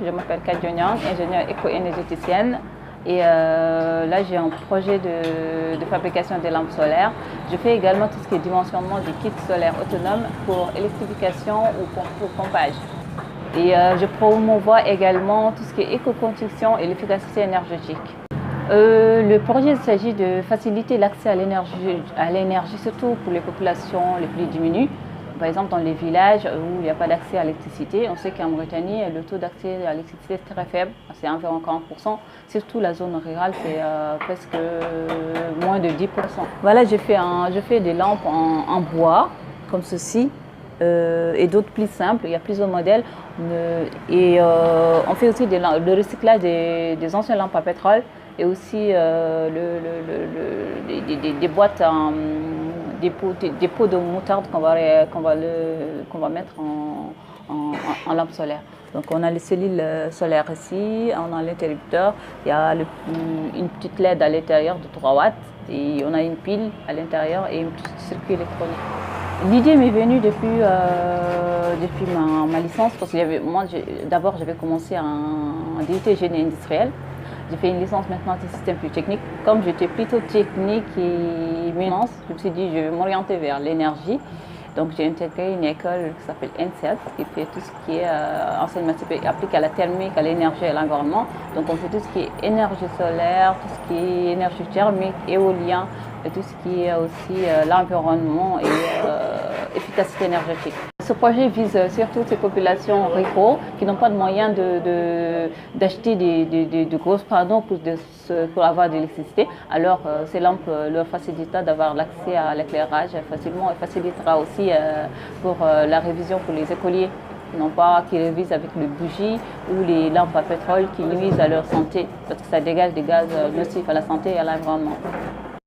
Je m'appelle Kadjonian, ingénieure éco-énergéticienne. Et là, j'ai un projet de fabrication de lampes solaires. Je fais également tout ce qui est dimensionnement des kits solaires autonomes pour électrification ou pour pompage. Et je promouvois également tout ce qui est éco-construction et l'efficacité énergétique. Le projet, il s'agit de faciliter l'accès à l'énergie, surtout pour les populations les plus diminuées. Par exemple, dans les villages où il n'y a pas d'accès à l'électricité, on sait qu'en Mauritanie, le taux d'accès à l'électricité est très faible, c'est environ 40%. Surtout la zone rurale, c'est presque moins de 10%. Voilà, je fais des lampes en bois, comme ceci, et d'autres plus simples. Il y a plusieurs modèles. On fait aussi le recyclage des anciennes lampes à pétrole et aussi des boîtes des pots de moutarde qu'on va mettre en lampe solaire. Donc on a les cellules solaires ici, on a l'interrupteur, il y a une petite LED à l'intérieur de 3 watts et on a une pile à l'intérieur et un petit circuit électronique. L'idée m'est venue depuis ma licence parce que moi d'abord j'avais commencé en DUT génie industriel. J'ai fait une licence maintenant de système plus technique. Comme j'étais plutôt technique et finance, je me suis dit je vais m'orienter vers l'énergie. Donc j'ai intégré une école qui s'appelle ENSET, qui fait tout ce qui est enseignement appliqué à la thermique, à l'énergie et à l'environnement. Donc on fait tout ce qui est énergie solaire, tout ce qui est énergie thermique, éolien, et tout ce qui est aussi l'environnement et efficacité énergétique. Ce projet vise surtout ces populations rurales qui n'ont pas de moyens d'acheter de grosses panneaux pour avoir de l'électricité. Alors ces lampes leur facilitent d'avoir l'accès à l'éclairage facilement et facilitera aussi pour la révision pour les écoliers qui révisent avec les bougies ou les lampes à pétrole qui nuisent à leur santé parce que ça dégage des gaz nocifs à la santé et à l'environnement.